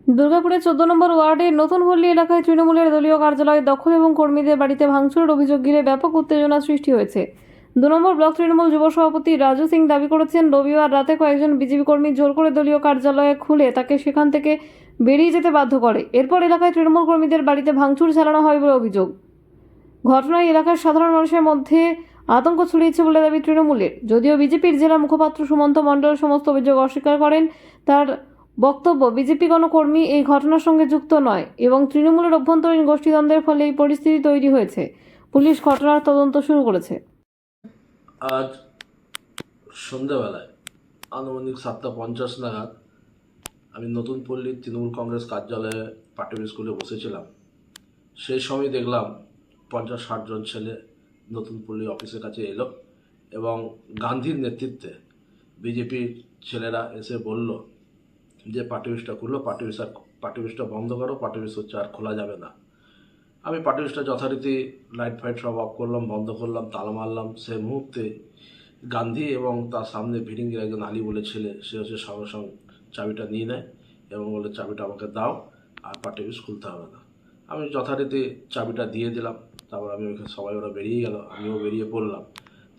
দুর্গাপুরের 14 নম্বর ওয়ার্ডের নতুনপল্লী এলাকায় তৃণমূলের দলীয় কার্যালয় দখল এবং কর্মীদের বাড়িতে ভাঙচুরের অভিযোগ ঘিরে ব্যাপক উত্তেজনা সৃষ্টি হয়েছে। 2 নম্বর ব্লক তৃণমূল যুব সভাপতি রাজু সিং দাবি করেছেন, রবিবার রাতে কয়েকজন বিজেপি কর্মী জোর করে দলীয় কার্যালয়ে খুলে তাকে সেখান থেকে বেরিয়ে যেতে বাধ্য করে। এরপর এলাকায় তৃণমূল কর্মীদের বাড়িতে ভাঙচুর চালানো হয় বলে অভিযোগ। ঘটনায় এলাকার সাধারণ মানুষের মধ্যে আতঙ্ক ছড়িয়েছে বলে দাবি তৃণমূলের। যদিও বিজেপির জেলা মুখপাত্র সুমন্ত মণ্ডল সমস্ত অভিযোগ অস্বীকার করেন। তার বক্তব্য, বিজেপি কোনো কর্মী এই ঘটনার সঙ্গে যুক্ত নয় এবং তৃণমূলের অভ্যন্তরীণ গোষ্ঠীদ্বন্দ্বের ফলে এই পরিস্থিতি তৈরি হয়েছে। পুলিশ ঘটনার তদন্ত শুরু করেছে। আজ সন্ধ্যাবেলায় আনুমানিক 7:50 নাগাদ আমি নতুন পল্লীর তৃণমূল কংগ্রেস কার্যালয়ে পার্টি স্কুলে বসেছিলাম। সেই সময় দেখলাম 50-60 জন ছেলে নতুন পল্লী অফিসের কাছে এলো এবং গান্ধীর নেতৃত্বে বিজেপির ছেলেরা এসে বলল যে পার্টি অফিসটা খুললো, পার্টি অফিসটা বন্ধ করো, পার্টি অফিস হচ্ছে আর খোলা যাবে না। আমি পার্টি অফিসটা যথারীতি লাইট ফাইট সব অফ করলাম, বন্ধ করলাম, তালা মারলাম। সেই মুহূর্তে গান্ধী এবং তার সামনে ভিড়িঙ্গির একজন আলী বলে ছেলে, সে হচ্ছে সঙ্গে সঙ্গে চাবিটা নিয়ে নেয় এবং বলে চাবিটা আমাকে দাও, আর পার্টি অফিস খুলতে হবে না। আমি যথারীতি চাবিটা দিয়ে দিলাম। তারপর আমি ওইখানে সবাই ওরা বেরিয়ে গেল, আমিও বেরিয়ে পড়লাম।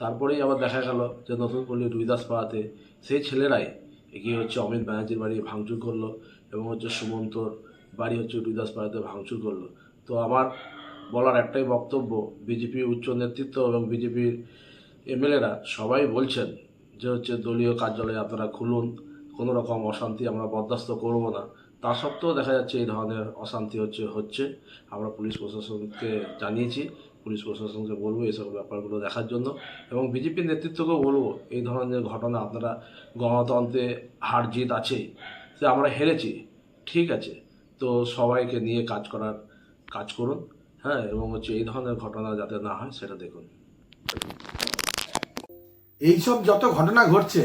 তারপরেই আবার দেখা গেল যে নতুন পল্লী রুইদাস পাড়াতে সেই ছেলেরাই এগিয়ে হচ্ছে অমিত ব্যানার্জির বাড়ি ভাঙচুর করলো এবং হচ্ছে সুমন্তর বাড়ি হচ্ছে রুইদাস পাড়াতে ভাঙচুর করলো। তো আমার বলার একটাই বক্তব্য, বিজেপি উচ্চ নেতৃত্ব এবং বিজেপির এমএলএরা সবাই বলছেন যে হচ্ছে দলীয় কার্যালয়ে আপনারা খুলুন, কোনো রকম অশান্তি আমরা বরদাস্ত করব না। তা সত্ত্বেও দেখা যাচ্ছে এই ধরনের অশান্তি হচ্ছে। আমরা পুলিশ প্রশাসনকে জানিয়েছি, পুলিশ প্রশাসনকে বলবো এইসব ব্যাপারগুলো দেখার জন্য এবং বিজেপির নেতৃত্বকেও বলবো এই ধরনের ঘটনা, আপনারা গণতন্ত্রে হার জিত আছেই, সে আমরা হেরেছি, ঠিক আছে, তো সবাইকে নিয়ে কাজ করুন, হ্যাঁ, এবং হচ্ছে এই ধরনের ঘটনা যাতে না হয় সেটা দেখুন। এইসব যত ঘটনা ঘটছে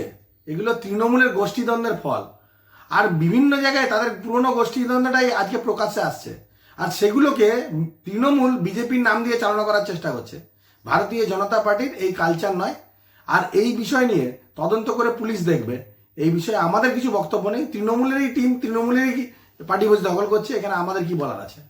এগুলো তৃণমূলের গোষ্ঠীদ্বন্দ্বের ফল। আর বিভিন্ন জায়গায় তাদের পুরনো গোষ্ঠীদ্বন্দ্বটাই আজকে প্রকাশ্যে আসছে, আর সেগুলোকে তৃণমূল বিজেপির নাম দিয়ে চালনা করার চেষ্টা করছে। ভারতীয় জনতা পার্টির এই কালচার নয়। আর এই বিষয় নিয়ে তদন্ত করে পুলিশ দেখবে। এই বিষয়ে আমাদের কিছু বক্তব্য নেই। তৃণমূলেরই টিম, তৃণমূলেরই পার্টি বসে দখল করছে, এখানে আমাদের কি বলার আছে?